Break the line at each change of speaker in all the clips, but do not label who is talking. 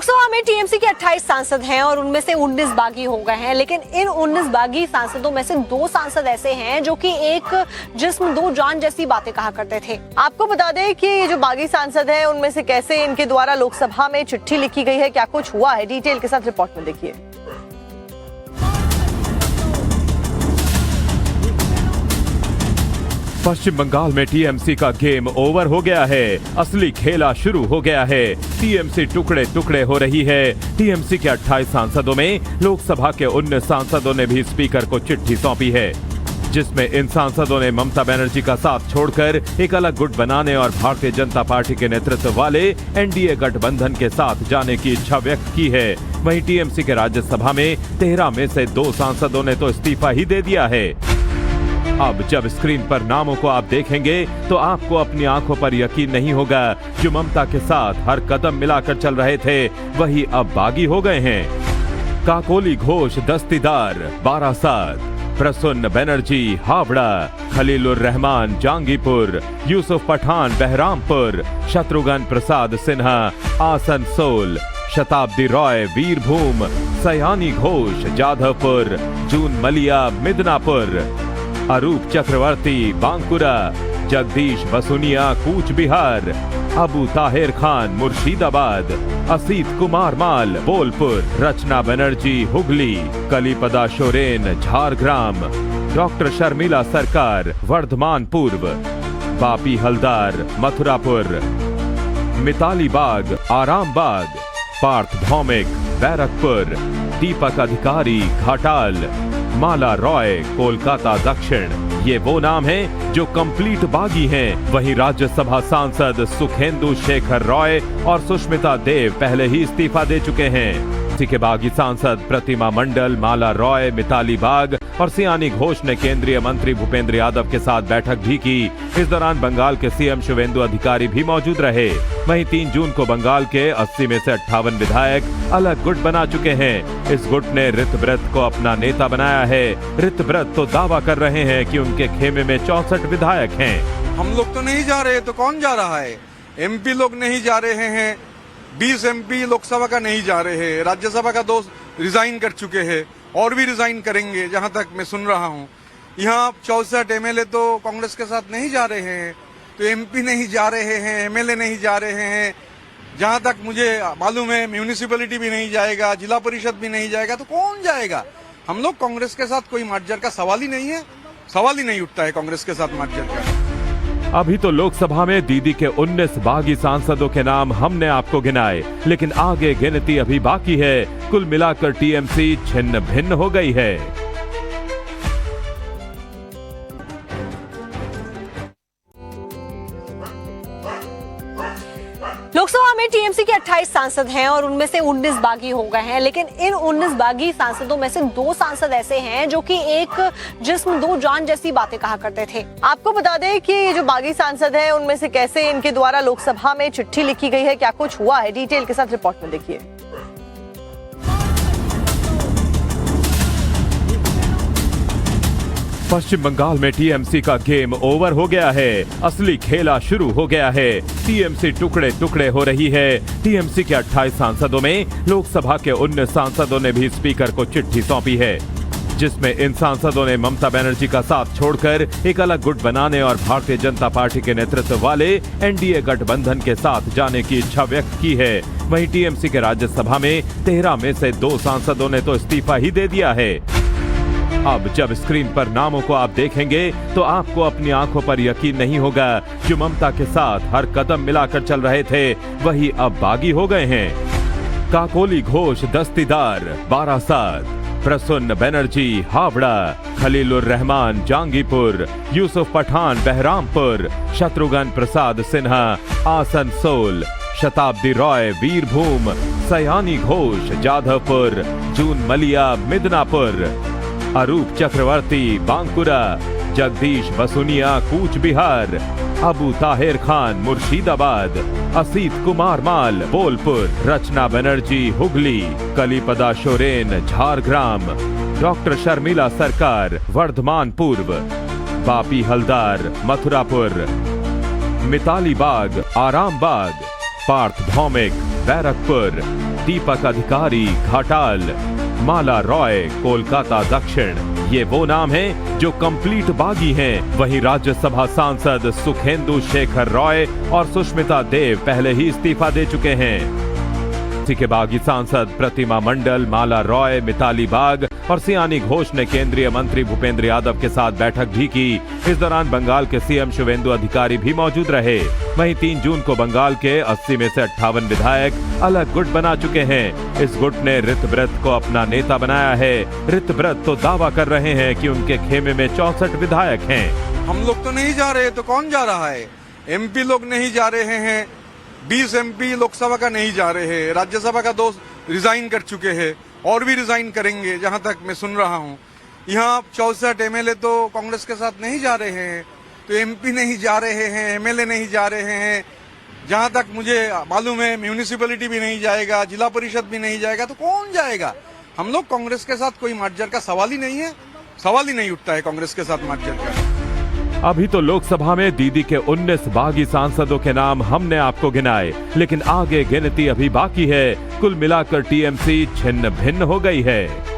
लोकसभा में टीएमसी के 28 सांसद हैं और उनमें से 19 बागी हो गए हैं, लेकिन इन 19 बागी सांसदों में से 2 सांसद ऐसे हैं जो कि एक जिस्म दो जान जैसी बातें कहा करते थे। आपको बता दें कि ये जो बागी सांसद हैं उनमें से कैसे इनके द्वारा लोकसभा में चिट्ठी लिखी गई है, क्या कुछ हुआ है, डिटेल के साथ रिपोर्ट में देखिए।
पश्चिम बंगाल में टीएमसी का गेम ओवर हो गया है। असली खेला शुरू हो गया है। टीएमसी टुकड़े टुकड़े हो रही है। टीएमसी के 28 सांसदों में लोकसभा के 19 सांसदों ने भी स्पीकर को चिट्ठी सौंपी है, जिसमें इन सांसदों ने ममता बनर्जी का साथ छोड़कर एक अलग गुट बनाने और भारतीय जनता पार्टी के नेतृत्व वाले एनडीए गठबंधन के साथ जाने की इच्छा व्यक्त की है। वहीं टीएमसी के राज्यसभा में 13 में से 2 सांसदों ने तो इस्तीफा ही दे दिया है। अब जब स्क्रीन पर नामों को आप देखेंगे तो आपको अपनी आंखों पर यकीन नहीं होगा। जो ममता के साथ हर कदम मिलाकर चल रहे थे वही अब बागी हो गए हैं। काकोली घोष दस्तीदार बारासात, प्रसन्न बनर्जी हावड़ा, खलीलुर रहमान जांगीपुर, यूसुफ पठान बहरामपुर, शत्रुघ्न प्रसाद सिन्हा आसनसोल, शताब्दी रॉय वीरभूम, सयानी घोष जाधवपुर, जून मलिया मिदनापुर, अरूप चक्रवर्ती बांकुरा, जगदीश बसुनिया कूच बिहार, अबू ताहिर खान मुर्शिदाबाद, असीत कुमार माल बोलपुर, रचना बनर्जी हुगली, कलीपदा सोरेन झारग्राम, डॉक्टर शर्मिला सरकार वर्धमान पूर्व, बापी हलदार मथुरापुर, मिताली बाग आरामबाग, पार्थ भौमिक बैरकपुर, दीपक अधिकारी घाटाल, माला रॉय कोलकाता दक्षिण। ये वो नाम हैं जो कंप्लीट बागी हैं। वहीं राज्यसभा सांसद सुखेंदु शेखर रॉय और सुष्मिता देव पहले ही इस्तीफा दे चुके हैं। इसी के बागी सांसद प्रतिमा मंडल, माला रॉय, मिताली बाग और सियानी घोष ने केंद्रीय मंत्री भूपेंद्र यादव के साथ बैठक भी की। इस दौरान बंगाल के सीएम शुवेंदु अधिकारी भी मौजूद रहे। वहीं 3 जून को बंगाल के 80 में से 58 विधायक अलग गुट बना चुके हैं। इस गुट ने ऋतव्रत को अपना नेता बनाया है। ऋतव्रत तो दावा कर रहे हैं कि उनके खेमे में 64 विधायक हैं।
हम लोग तो नहीं जा रहे, तो कौन जा रहा है? एमपी लोग नहीं जा रहे हैं। 20 एमपी लोकसभा का नहीं जा रहे हैं। राज्यसभा का 2 रिजाइन कर चुके हैं और भी रिजाइन करेंगे, जहां तक मैं सुन रहा हूं। यहाँ 64 एमएलए तो कांग्रेस के साथ नहीं जा रहे हैं, तो एमपी नहीं जा रहे हैं, एमएलए नहीं जा रहे हैं। जहां तक मुझे मालूम है म्यूनिसिपैलिटी भी नहीं जाएगा, जिला परिषद भी नहीं जाएगा, तो कौन जाएगा? हम लोग कांग्रेस के साथ कोई मार्जर का सवाल ही नहीं है, सवाल ही नहीं उठता है कांग्रेस के साथ मार्जर का।
अभी तो लोकसभा में दीदी के 19 बागी सांसदों के नाम हमने आपको गिनाए, लेकिन आगे गिनती अभी बाकी है। कुल मिलाकर टीएमसी छिन्न भिन्न हो गई है।
लोकसभा में टीएमसी के 28 सांसद हैं और उनमें से 19 बागी हो गए हैं, लेकिन इन 19 बागी सांसदों में से 2 सांसद ऐसे हैं जो कि एक जिस्म दो जान जैसी बातें कहा करते थे। आपको बता दें कि ये जो बागी सांसद हैं उनमें से कैसे इनके द्वारा लोकसभा में चिट्ठी लिखी गई है, क्या कुछ हुआ है, डिटेल के साथ रिपोर्ट में देखिए।
पश्चिम बंगाल में टीएमसी का गेम ओवर हो गया है। असली खेला शुरू हो गया है। टीएमसी टुकड़े टुकड़े हो रही है। टीएमसी के 28 सांसदों में लोकसभा के 19 सांसदों ने भी स्पीकर को चिट्ठी सौंपी है, जिसमें इन सांसदों ने ममता बनर्जी का साथ छोड़कर एक अलग गुट बनाने और भारतीय जनता पार्टी के नेतृत्व वाले एनडीए गठबंधन के साथ जाने की इच्छा व्यक्त की है। वहीं टीएमसी के राज्यसभा में 13 में से 2 सांसदों ने तो इस्तीफा ही दे दिया है। अब जब स्क्रीन पर नामों को आप देखेंगे तो आपको अपनी आंखों पर यकीन नहीं होगा। जो ममता के साथ हर कदम मिलाकर चल रहे थे वही अब बागी हो गए हैं। काकोली घोष दस्तीदार बारासात, प्रसन्न बनर्जी हावड़ा, खलीलुर रहमान जांगीपुर, यूसुफ पठान बहरामपुर, शत्रुघ्न प्रसाद सिन्हा आसनसोल, शताब्दी रॉय वीरभूम, सयानी घोष जाधवपुर, जून मलिया मिदनापुर, अरूप चक्रवर्ती बांकुरा, जगदीश बसुनिया कूच बिहार, अबू ताहिर खान मुर्शिदाबाद, असीत कुमार माल बोलपुर, रचना बनर्जी हुगली, कलीपदा सोरेन झारग्राम, डॉक्टर शर्मिला सरकार वर्धमान पूर्व, बापी हलदार मथुरापुर, मिताली बाग आरामबाग, पार्थ भौमिक बैरकपुर, दीपक अधिकारी घाटाल, माला रॉय कोलकाता दक्षिण, ये वो नाम हैं जो कंप्लीट बागी हैं। वहीं राज्यसभा सांसद सुखेंदु शेखर रॉय और सुष्मिता देव पहले ही इस्तीफा दे चुके हैं। इसी के बागी सांसद प्रतिमा मंडल, माला रॉय, मिताली बाग और सियानी घोष ने केंद्रीय मंत्री भूपेंद्र यादव के साथ बैठक भी की। इस दौरान बंगाल के सीएम शुवेंदु अधिकारी भी मौजूद रहे। वहीं 3 जून को बंगाल के 80 में से 58 विधायक अलग गुट बना चुके हैं। इस गुट ने ऋतव्रत को अपना नेता बनाया है। ऋतव्रत तो दावा कर रहे हैं कि उनके खेमे में 64 विधायक हैं।
हम लोग तो नहीं जा रहे तो कौन जा रहा है? एमपी लोग नहीं जा रहे हैं, 20 एमपी लोकसभा का नहीं जा रहे हैं, राज्यसभा का 2 रिजाइन कर चुके हैं और भी रिजाइन करेंगे जहां तक मैं सुन रहा हूं। यहाँ 64 एमएलए तो कांग्रेस के साथ नहीं जा रहे हैं, तो एमपी नहीं जा रहे हैं, एमएलए नहीं जा रहे हैं। जहां तक मुझे मालूम है म्यूनिसिपैलिटी भी नहीं जाएगा, जिला परिषद भी नहीं जाएगा, तो कौन जाएगा? हम लोग कांग्रेस के साथ कोई मार्जर का सवाल ही नहीं है, सवाल ही नहीं उठता है कांग्रेस के साथ मार्जर का।
अभी तो लोकसभा में दीदी के 19 बागी सांसदों के नाम हमने आपको गिनाए, लेकिन आगे गिनती अभी बाकी है। कुल मिलाकर टीएमसी छिन्न भिन्न हो गई है।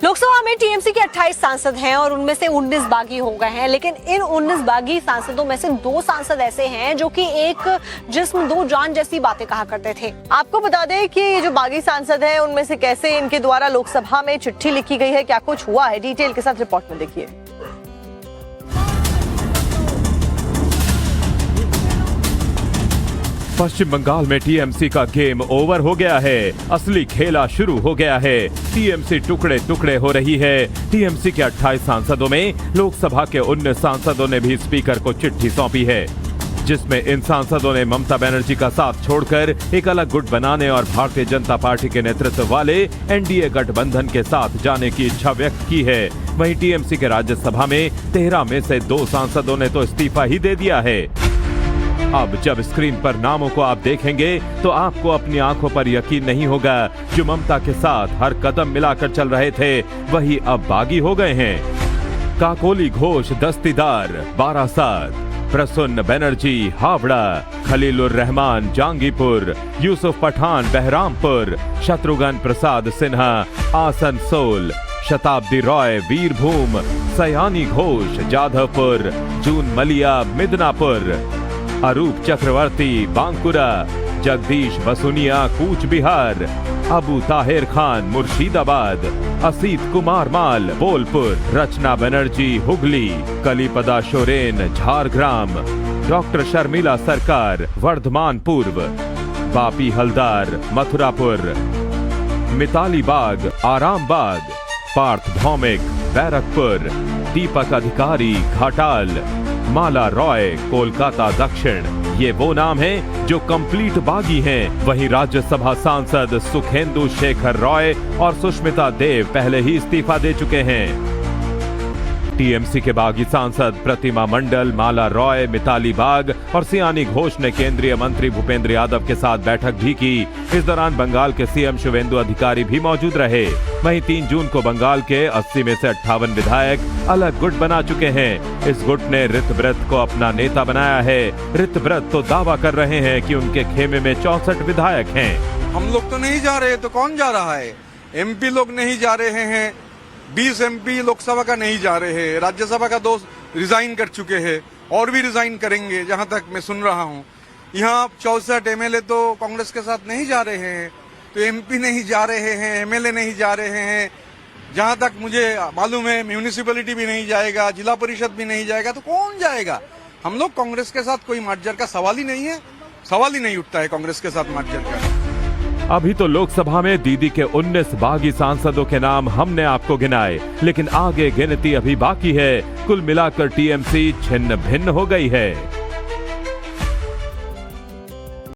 लोकसभा में टीएमसी के 28 सांसद हैं और उनमें से 19 बागी हो गए हैं, लेकिन इन 19 बागी सांसदों में से 2 सांसद ऐसे हैं जो कि एक जिस्म 2 जान जैसी बातें कहा करते थे।
आपको बता दें कि ये जो बागी सांसद हैं उनमें से कैसे इनके द्वारा लोकसभा में चिट्ठी लिखी गई है, क्या कुछ हुआ है, डिटेल के साथ रिपोर्ट में देखिए।
पश्चिम बंगाल में टीएमसी का गेम ओवर हो गया है। असली खेला शुरू हो गया है। टीएमसी टुकड़े टुकड़े हो रही है। टीएमसी के 28 सांसदों में लोकसभा के 19 सांसदों ने भी स्पीकर को चिट्ठी सौंपी है, जिसमें इन सांसदों ने ममता बनर्जी का साथ छोड़कर एक अलग गुट बनाने और भारतीय जनता पार्टी के नेतृत्व वाले एनडीए गठबंधन के साथ जाने की इच्छा व्यक्त की है। वहीं टीएमसी के राज्यसभा में 13 में से 2 सांसदों ने तो इस्तीफा ही दे दिया है। अब जब स्क्रीन पर नामों को आप देखेंगे तो आपको अपनी आंखों पर यकीन नहीं होगा। जो ममता के साथ हर कदम मिलाकर चल रहे थे वही अब बागी हो गए हैं। काकोली घोष दस्तीदार बारासात, प्रसन्न बनर्जी हावड़ा, खलीलुर रहमान जांगीपुर, यूसुफ पठान बहरामपुर, शत्रुघ्न प्रसाद सिन्हा आसनसोल, शताब्दी रॉय वीरभूम, सयानी घोष जाधवपुर, जून मलिया मिदनापुर, अरूप चक्रवर्ती बांकुरा, जगदीश बसुनिया कूच बिहार, अबू ताहिर खान मुर्शिदाबाद, असीत कुमार माल बोलपुर, रचना बनर्जी हुगली, कलीपदा सोरेन झारग्राम, डॉक्टर शर्मिला सरकार वर्धमान पूर्व, बापी हलदार मथुरापुर, मिताली बाग आरामबाग, पार्थ भौमिक बैरकपुर, दीपक अधिकारी घाटाल, माला रॉय कोलकाता दक्षिण, ये वो नाम हैं जो कंप्लीट बागी हैं। वहीं राज्यसभा सांसद सुखेंदु शेखर रॉय और सुष्मिता देव पहले ही इस्तीफा दे चुके हैं। टीएमसी के बागी सांसद प्रतिमा मंडल, माला रॉय, मिताली बाग और सियानी घोष ने केंद्रीय मंत्री भूपेंद्र यादव के साथ बैठक भी की। इस दौरान बंगाल के सीएम शुवेंदु अधिकारी भी मौजूद रहे। वहीं 3 जून को बंगाल के 80 में से 58 विधायक अलग गुट बना चुके हैं। इस गुट ने ऋतव्रत को अपना नेता बनाया है। ऋतव्रत तो दावा कर रहे हैं कि उनके खेमे में 64 विधायक हैं।
हम लोग तो नहीं जा रहे तो कौन जा रहा है? एमपी लोग नहीं जा रहे हैं, 20 एमपी लोकसभा का नहीं जा रहे हैं, राज्यसभा का 2 रिजाइन कर चुके हैं और भी रिजाइन करेंगे जहां तक मैं सुन रहा हूं। यहाँ 64 एमएलए तो कांग्रेस के साथ नहीं जा रहे हैं, तो एमपी नहीं जा रहे हैं, एमएलए नहीं जा रहे हैं। जहां तक मुझे मालूम है म्यूनिसिपैलिटी भी नहीं जाएगा, जिला परिषद भी नहीं जाएगा, तो कौन जाएगा? हम लोग कांग्रेस के साथ कोई मार्जर का सवाल ही नहीं है, सवाल ही नहीं उठता है कांग्रेस के साथ मार्जर का।
अभी तो लोकसभा में दीदी के 19 बागी सांसदों के नाम हमने आपको गिनाए, लेकिन आगे गिनती अभी बाकी है। कुल मिलाकर टीएमसी छिन्न भिन्न हो गई है।